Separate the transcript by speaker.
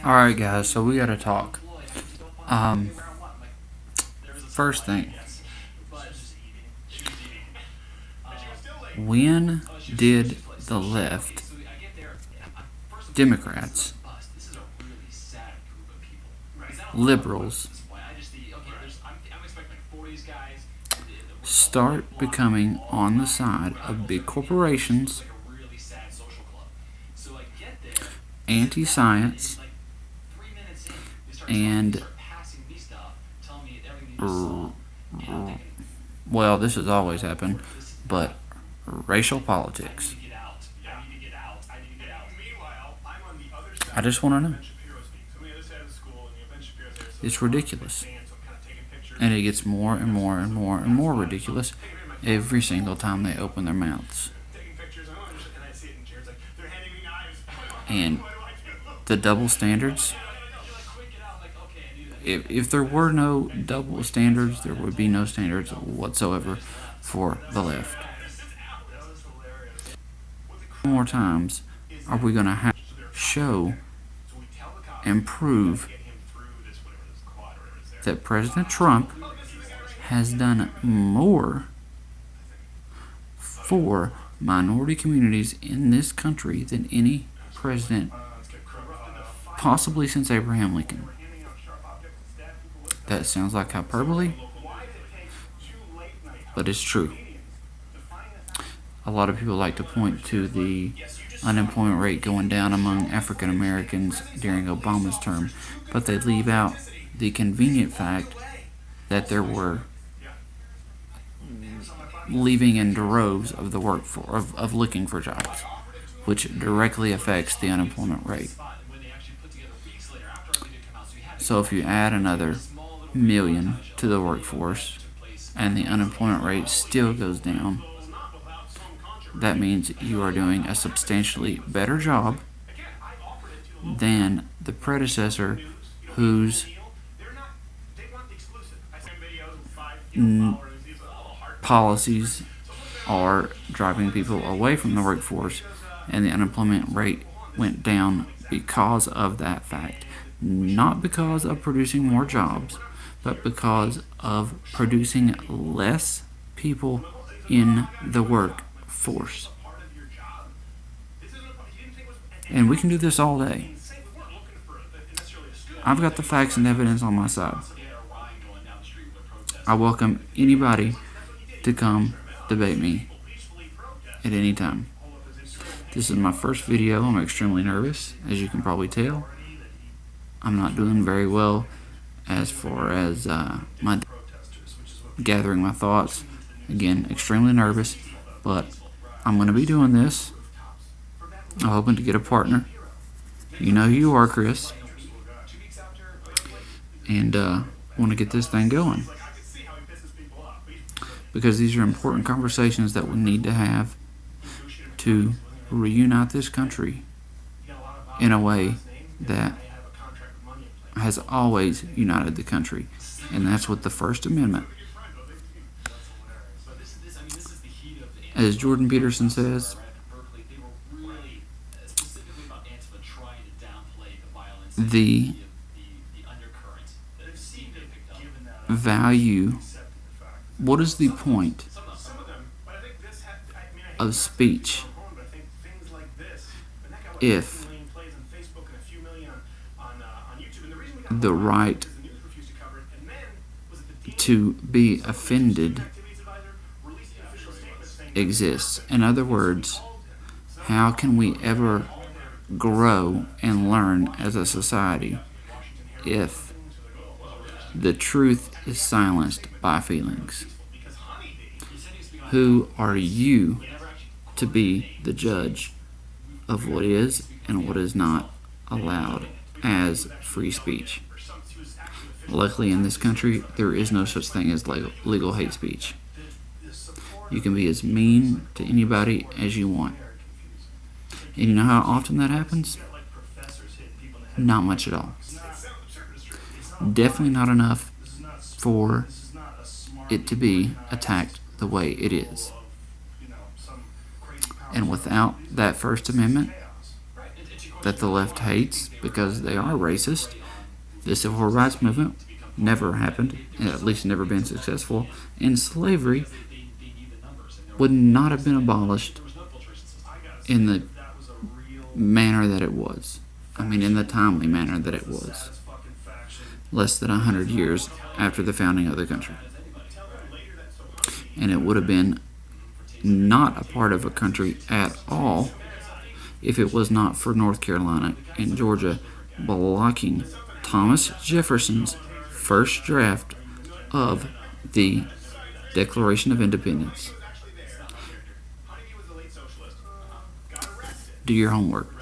Speaker 1: Alright, guys, so we gotta talk. Um, First thing, when did the left, Democrats, liberals, start becoming on the side of big corporations, anti science, and well, this has always happened, but racial politics? I just want to know. It's ridiculous. And it gets more and more and more and more ridiculous every single time they open their mouths. And the double standards, if there were no double standards, there would be no standards whatsoever for the left. How many more times are we going to have to show and prove that President Trump has done more for minority communities in this country than any president, possibly since Abraham Lincoln? That sounds like hyperbole, but it's true. A lot of people like to point to the unemployment rate going down among African Americans during Obama's term, but they leave out the convenient fact that there were leaving in droves of the workforce of looking for jobs, which directly affects the unemployment rate. So if you add another million to the workforce and the unemployment rate still goes down, that means you are doing a substantially better job than the predecessor whose policies are driving people away from the workforce, and the unemployment rate went down because of that fact. Not because of producing more jobs, but because of producing less people in the workforce. And we can do this all day. I've got the facts and evidence on my side. I welcome anybody to come debate me at any time. This is my first video. I'm extremely nervous, as you can probably tell. I'm not doing very well as far as my gathering my thoughts. Again, extremely nervous, but I'm going to be doing this. I'm hoping to get a partner. You know who you are, Chris. And want to get this thing going, because these are important conversations that we need to have to reunite this country in a way that has always united the country, and that's what the First Amendment, as Jordan Peterson says, the value. What is the point of speech if the right to be offended exists? In other words, how can we ever grow and learn as a society if the truth is silenced by feelings? Who are you to be the judge of what is and what is not allowed as free speech? Luckily, in this country, there is no such thing as legal hate speech. You can be as mean to anybody as you want. And you know how often that happens? Not much at all. Definitely not enough for it to be attacked the way it is. And without that First Amendment, that the left hates because they are racist. The civil rights movement never happened, at least never been successful, and slavery would not have been abolished in the manner that it was. I mean, in the timely manner that it was. Less than 100 years after the founding of the country. And it would have been not a part of a country at all if it was not for North Carolina and Georgia blocking Thomas Jefferson's first draft of the Declaration of Independence. Do your homework.